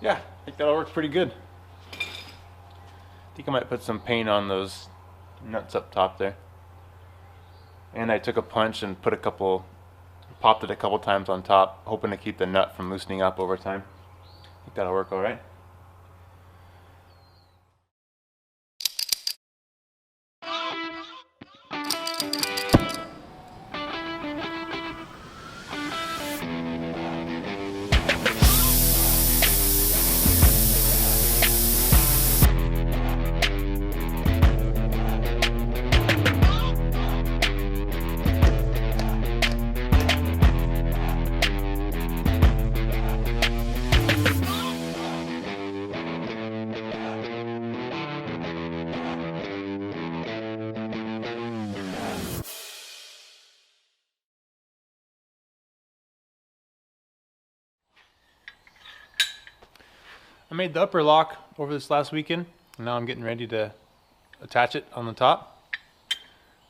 Yeah, I think that'll work pretty good. I think I might put some paint on those nuts up top there. And I took a punch and popped it a couple times on top, hoping to keep the nut from loosening up over time. I think that'll work all right. I made the upper lock over this last weekend, and now I'm getting ready to attach it on the top.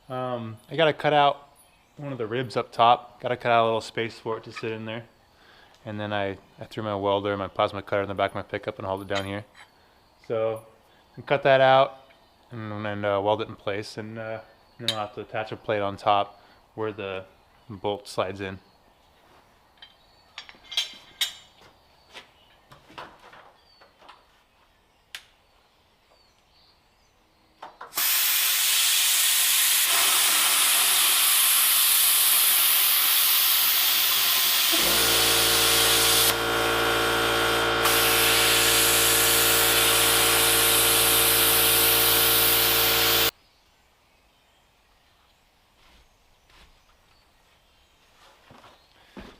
I gotta cut out one of the ribs up top, gotta cut out a little space for it to sit in there. And then I threw my welder and my plasma cutter in the back of my pickup and hauled it down here. So I cut that out and weld it in place, and then I'll have to attach a plate on top where the bolt slides in.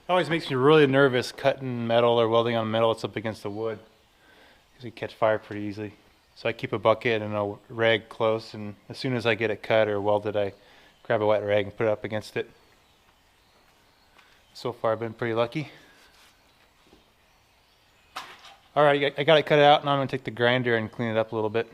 It always makes me really nervous cutting metal or welding on metal that's up against the wood, because it catch fire pretty easily. So I keep a bucket and a rag close, and as soon as I get it cut or welded, I grab a wet rag and put it up against it. So far I've been pretty lucky. Alright, I got it cut out. Now I'm going to take the grinder and clean it up a little bit.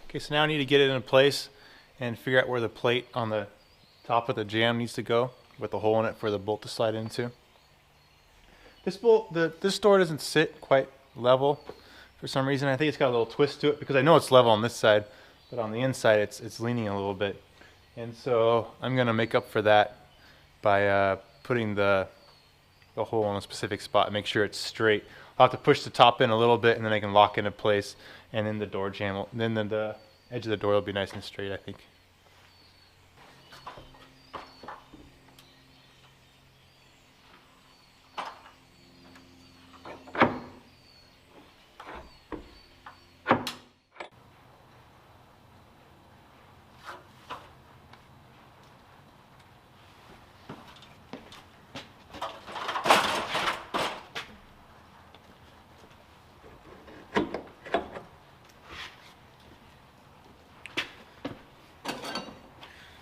Okay, so now I need to get it in place and figure out where the plate on the top of the jamb needs to go with the hole in it for the bolt to slide into. This door doesn't sit quite level for some reason. I think it's got a little twist to it, because I know it's level on this side, but on the inside it's leaning a little bit. And so I'm gonna make up for that by putting the hole in a specific spot and make sure it's straight. I'll have to push the top in a little bit, and then I can lock into place, and then the door jamb then the edge of the door will be nice and straight, I think.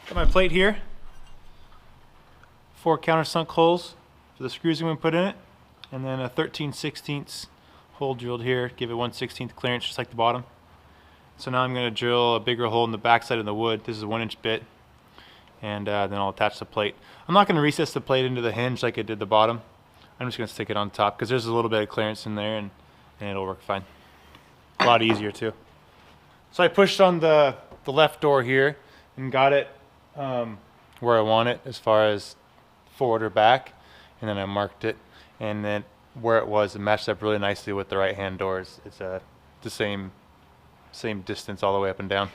Got my plate here, 4 countersunk holes for the screws I'm going to put in it, and then a 13/16 hole drilled here, give it 1/16 clearance just like the bottom. So now I'm going to drill a bigger hole in the back side of the wood. This is a 1-inch bit, and then I'll attach the plate. I'm not going to recess the plate into the hinge like I did the bottom. I'm just going to stick it on top because there's a little bit of clearance in there, and it'll work fine. A lot easier too. So I pushed on the left door here and got it where I want it as far as forward or back, and then I marked it, and then where it was, it matched up really nicely with the right hand doors. It's the same distance all the way up and down.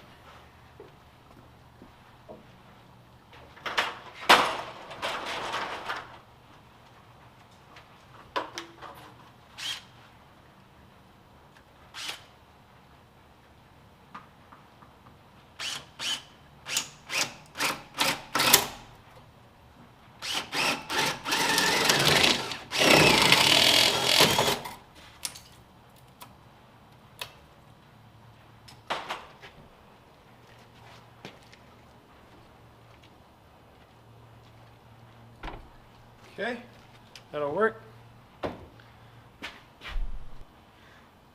Okay, that'll work.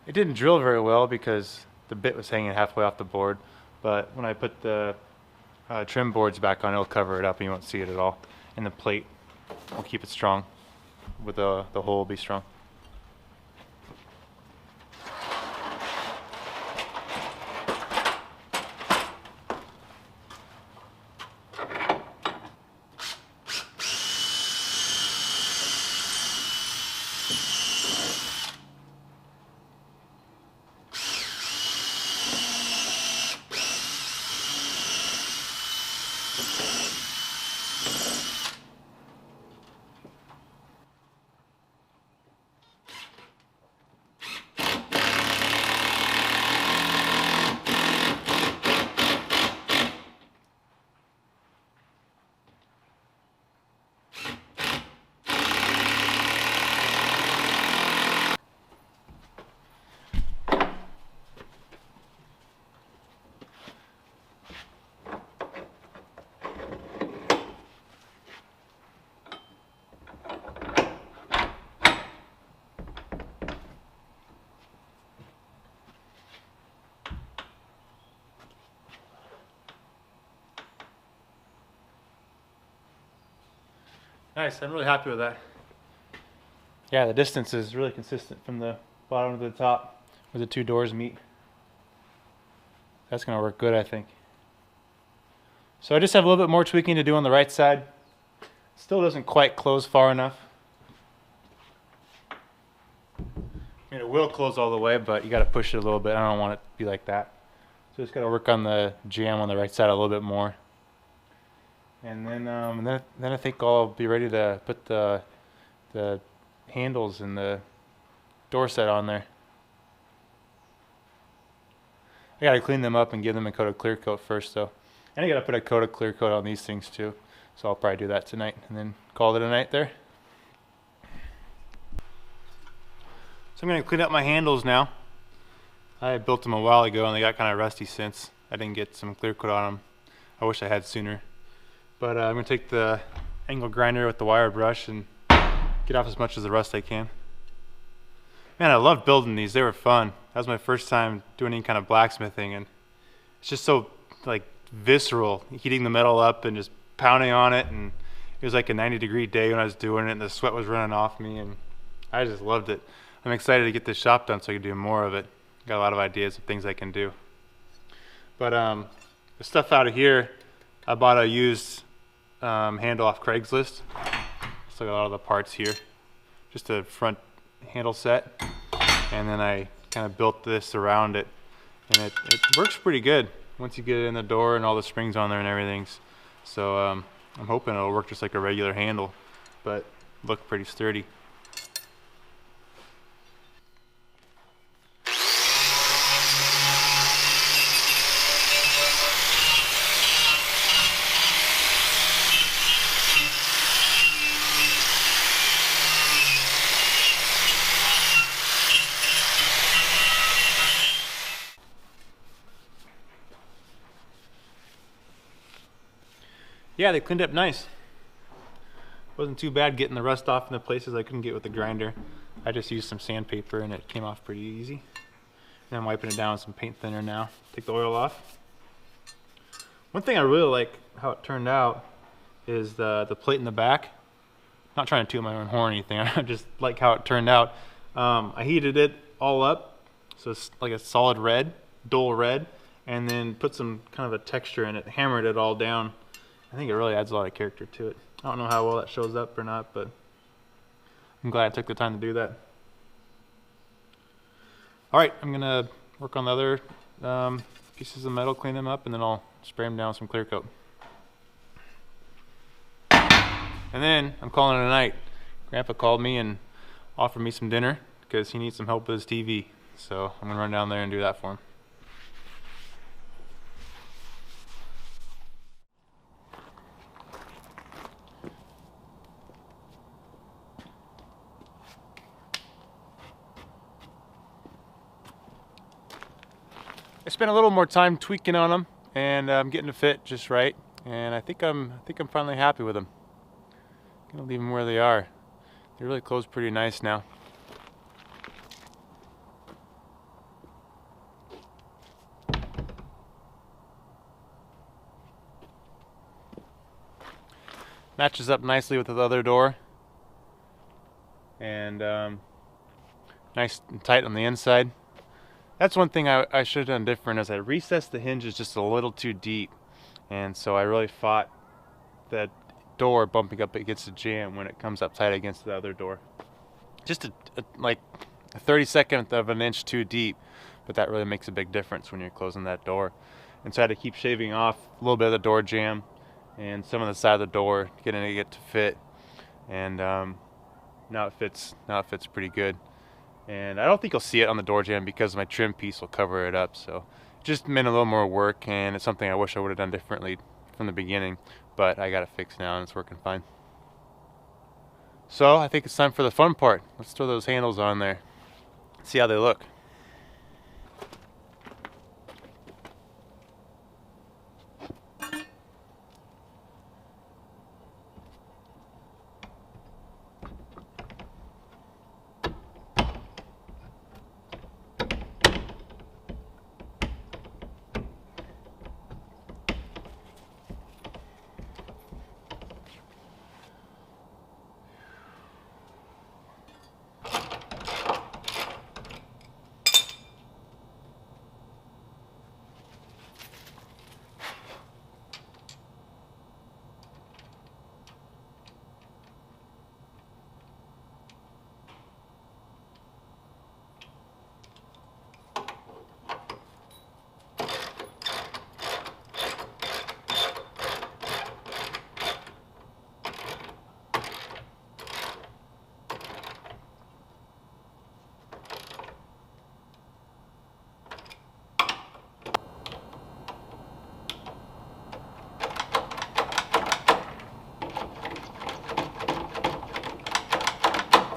It didn't drill very well because the bit was hanging halfway off the board, but when I put the trim boards back on, it'll cover it up and you won't see it at all. And the plate will keep it strong, with the hole will be strong. Nice, I'm really happy with that. Yeah, the distance is really consistent from the bottom to the top where the two doors meet. That's gonna work good, I think. So I just have a little bit more tweaking to do on the right side. Still doesn't quite close far enough. I mean, it will close all the way, but you gotta push it a little bit. I don't want it to be like that. So just gotta work on the jamb on the right side a little bit more. And then I think I'll be ready to put the handles and the door set on there. I gotta clean them up and give them a coat of clear coat first though. And I gotta put a coat of clear coat on these things too. So I'll probably do that tonight and then call it a night there. So I'm gonna clean up my handles now. I built them a while ago and they got kind of rusty since. I didn't get some clear coat on them. I wish I had sooner. But I'm going to take the angle grinder with the wire brush and get off as much of the rust I can. Man, I loved building these. They were fun. That was my first time doing any kind of blacksmithing, and it's just so like visceral, heating the metal up and just pounding on it. And it was like a 90-degree day when I was doing it and the sweat was running off me, and I just loved it. I'm excited to get this shop done so I can do more of it. Got a lot of ideas of things I can do. But the stuff out of here, I bought a used handle off Craigslist. So got a lot of the parts here, just a front handle set, and then I kind of built this around it, and it works pretty good once you get it in the door and all the springs on there and everything. So I'm hoping it'll work just like a regular handle, but look pretty sturdy. Yeah, they cleaned up nice. Wasn't too bad getting the rust off in the places I couldn't get with the grinder. I just used some sandpaper and it came off pretty easy. And I'm wiping it down with some paint thinner now. Take the oil off. One thing I really like how it turned out is the plate in the back. Not trying to toot my own horn or anything, I just like how it turned out. I heated it all up, so it's like a solid red, dull red, and then put some kind of a texture in it, hammered it all down. I think it really adds a lot of character to it. I don't know how well that shows up or not, but I'm glad I took the time to do that. All right, I'm gonna work on the other pieces of metal, clean them up, and then I'll spray them down with some clear coat. And then I'm calling it a night. Grandpa called me and offered me some dinner because he needs some help with his TV. So I'm gonna run down there and do that for him. I spent a little more time tweaking on them, and I'm getting to fit just right. And I think I'm finally happy with them. Gonna leave them where they are. They really close pretty nice now. Matches up nicely with the other door, and nice and tight on the inside. That's one thing I should have done different, is I recessed the hinges just a little too deep, and so I really fought that door bumping up against the jamb when it comes up tight against the other door. Just like a 32nd of an inch too deep, but that really makes a big difference when you're closing that door. And so I had to keep shaving off a little bit of the door jamb and some of the side of the door, getting it to fit. And now it fits pretty good. And I don't think you'll see it on the door jamb because my trim piece will cover it up. So it just meant a little more work, and it's something I wish I would have done differently from the beginning, but I got it fixed now and it's working fine. So I think it's time for the fun part. Let's throw those handles on there, see how they look.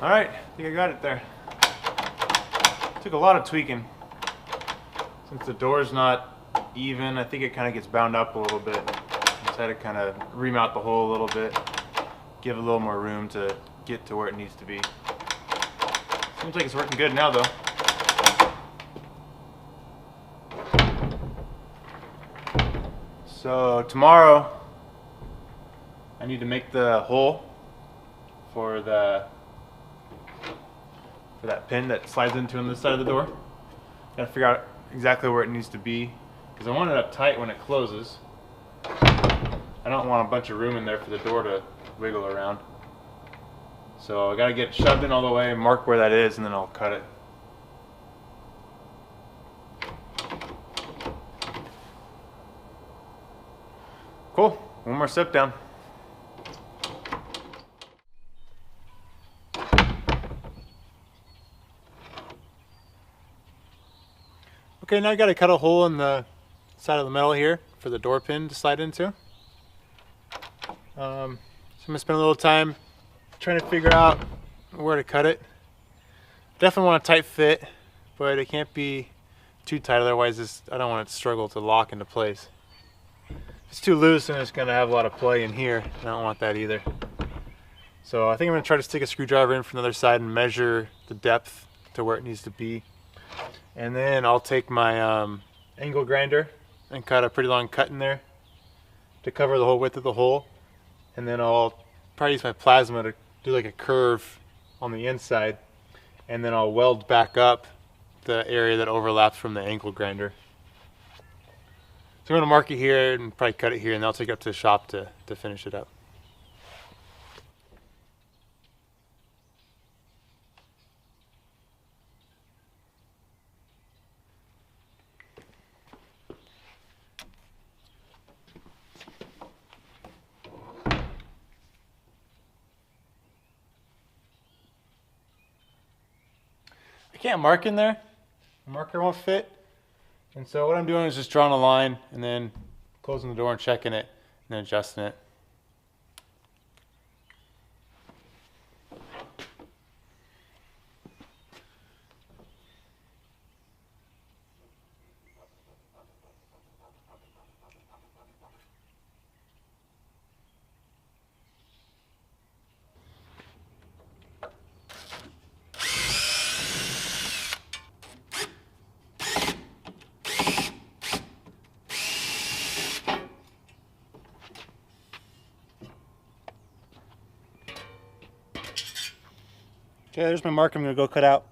All right, I think I got it there. Took a lot of tweaking. Since the door's not even, I think it kind of gets bound up a little bit. Just had to kind of remount the hole a little bit, give it a little more room to get to where it needs to be. Seems like it's working good now though. So tomorrow, I need to make the hole for that pin that slides into on this side of the door. Gotta figure out exactly where it needs to be, because I want it up tight when it closes. I don't want a bunch of room in there for the door to wiggle around. So I gotta get it shoved in all the way and mark where that is, and then I'll cut it. Cool, one more step down. Okay, now I got to cut a hole in the side of the metal here for the door pin to slide into. So I'm going to spend a little time trying to figure out where to cut it. Definitely want a tight fit, but it can't be too tight, otherwise I don't want it to struggle to lock into place. If it's too loose, then it's going to have a lot of play in here, and I don't want that either. So I think I'm going to try to stick a screwdriver in from the other side and measure the depth to where it needs to be. And then I'll take my angle grinder and cut a pretty long cut in there to cover the whole width of the hole. And then I'll probably use my plasma to do like a curve on the inside. And then I'll weld back up the area that overlaps from the angle grinder. I'm going to mark it here and probably cut it here, and then I'll take it up to the shop to finish it up. I can't mark in there. The marker won't fit. And so what I'm doing is just drawing a line and then closing the door and checking it and then adjusting it. Okay, there's my mark I'm going to go cut out.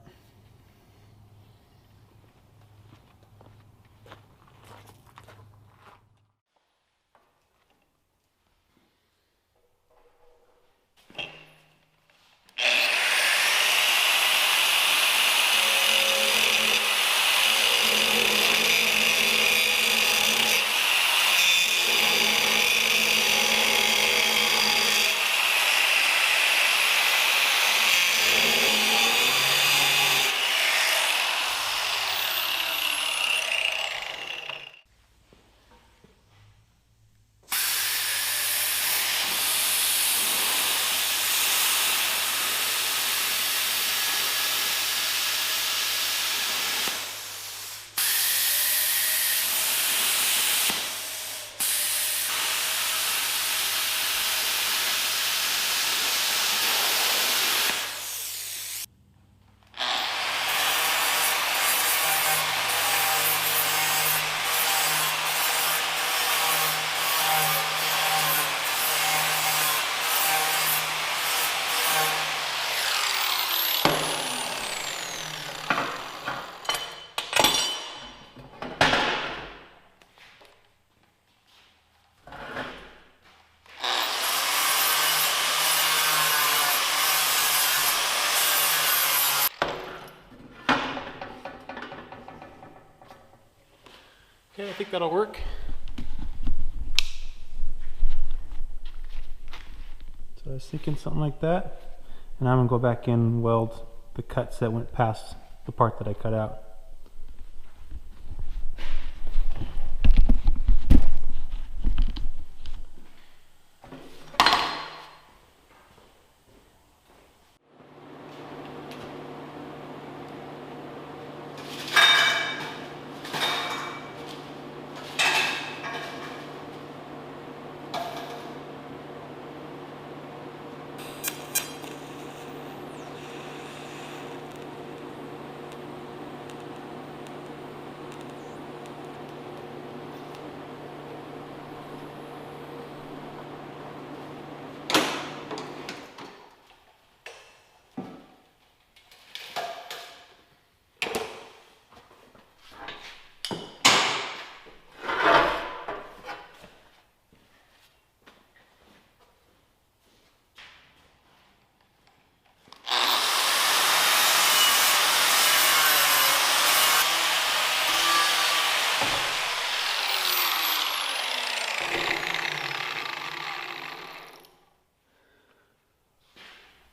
Okay, I think that'll work. So I was thinking something like that. And I'm going to go back and weld the cuts that went past the part that I cut out.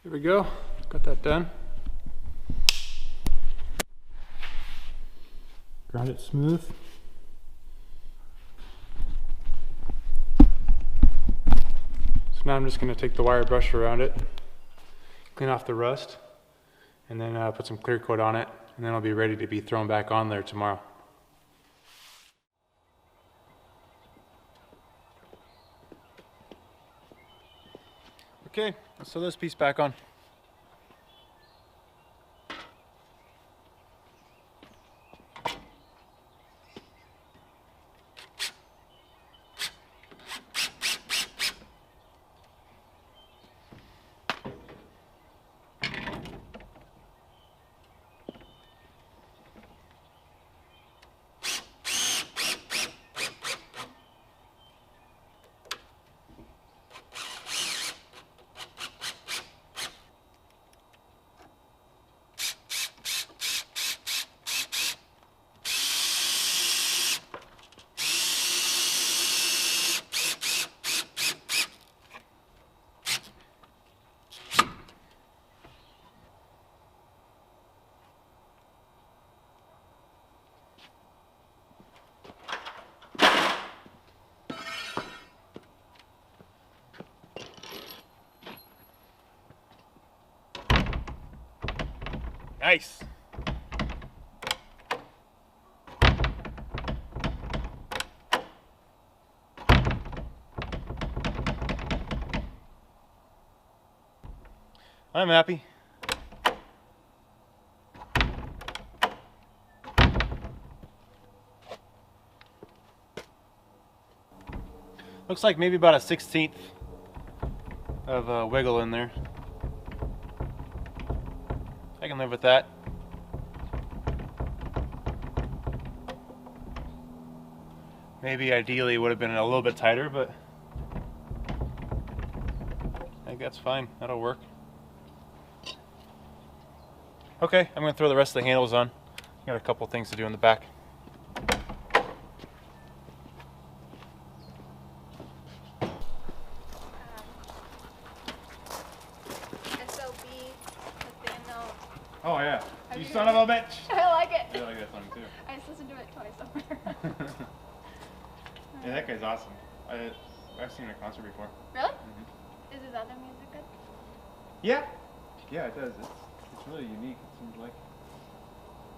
There we go, got that done. Ground it smooth. So now I'm just going to take the wire brush around it, clean off the rust, and then put some clear coat on it, and then it'll be ready to be thrown back on there tomorrow. Okay, let's sew this piece back on. Nice. I'm happy. Looks like maybe about a 1/16 of wiggle in there. I can live with that. Maybe ideally it would have been a little bit tighter, but I think that's fine. That'll work. Okay, I'm going to throw the rest of the handles on. Got a couple things to do in the back. SOB, Nathaniel. Oh yeah, you son of a bitch! I like it. I like that song too. I just listened to it twice over. Yeah, that guy's awesome. I've seen him at a concert before. Really? Mm-hmm. Is his other music good? Yeah. Yeah, it does. It's really unique, it seems like.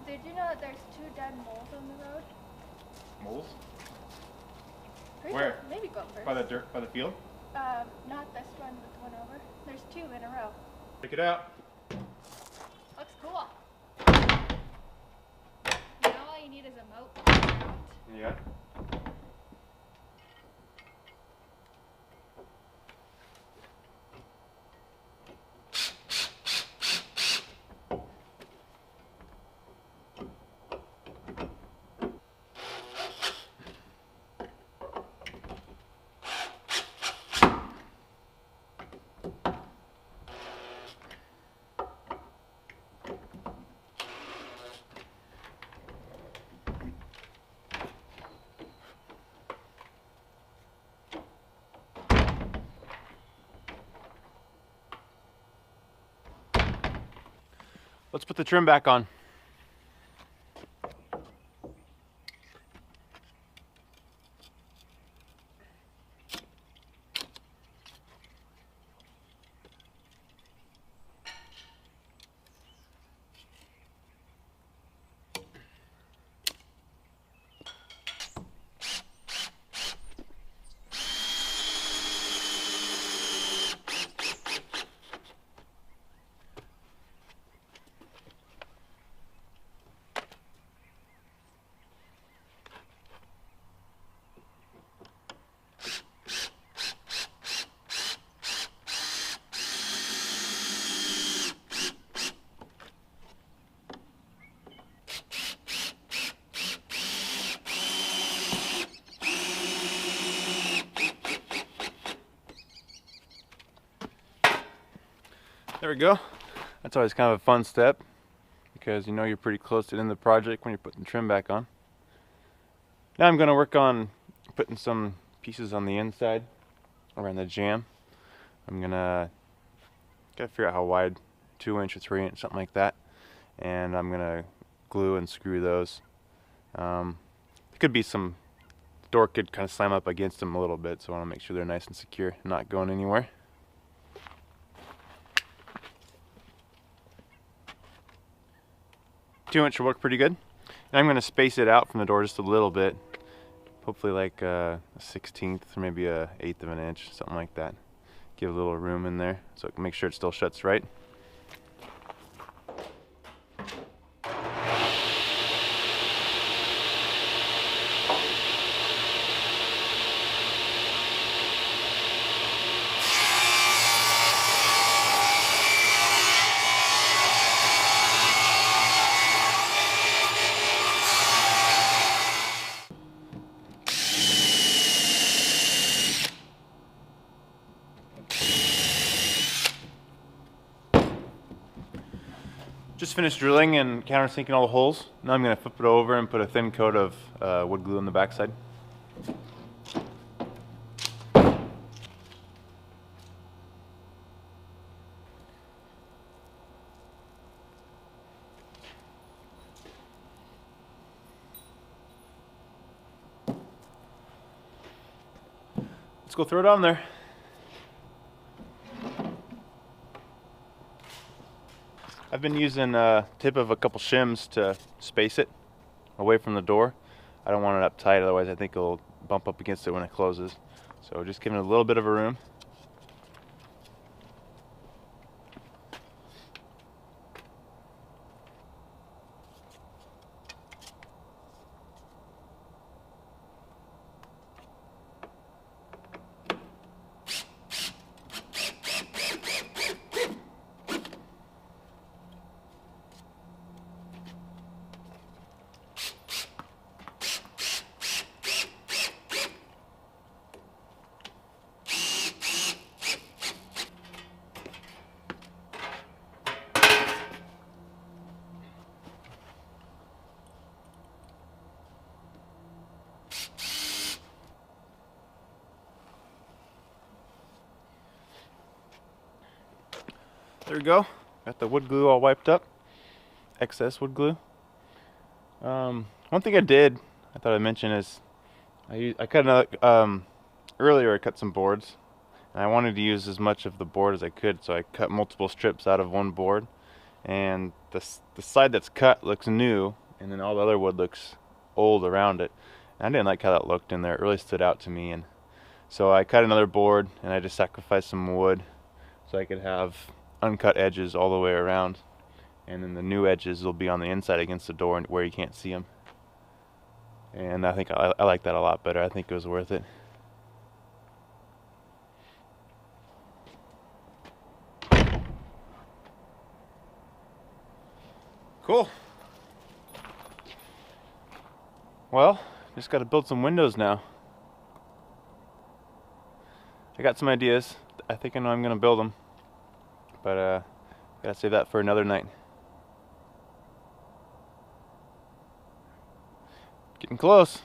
Did you know that there's 2 dead moles on the road? Moles? Pretty Where? Sure. Maybe go first. By the field? Not this one, but the one over. There's 2 in a row. Check it out. Looks cool. You know all you need is a moat to get out. Yeah. Let's put the trim back on. There we go. That's always kind of a fun step because you know you're pretty close to the end of the project when you're putting the trim back on. Now I'm going to work on putting some pieces on the inside around the jamb. I'm gonna figure out how wide, 2 inch or 3 inch, something like that, and I'm gonna glue and screw those. There could be some, the door could kind of slam up against them a little bit, so I want to make sure they're nice and secure, not going anywhere. Two inch will work pretty good. And I'm going to space it out from the door just a little bit, hopefully like a 1/16 or maybe a 1/8 of an inch, something like that. Give a little room in there so it can make sure it still shuts right. Just finished drilling and countersinking all the holes. Now I'm going to flip it over and put a thin coat of wood glue on the backside. Let's go throw it on there. I I've been using tip of a couple shims to space it away from the door. I don't want it up tight, otherwise I think it'll bump up against it when it closes. So just giving it a little bit of a room. There we go. Got the wood glue all wiped up. Excess wood glue. One thing I thought I'd mention is I cut another earlier. I cut some boards, and I wanted to use as much of the board as I could, so I cut multiple strips out of one board. And the side that's cut looks new, and then all the other wood looks old around it. And I didn't like how that looked in there. It really stood out to me, and so I cut another board, and I just sacrificed some wood so I could have uncut edges all the way around, and then the new edges will be on the inside against the door where you can't see them. And I think I like that a lot better. I think it was worth it. Cool. Well, just got to build some windows now. I got some ideas. I think I know I'm gonna build them, but gotta save that for another night. Getting close.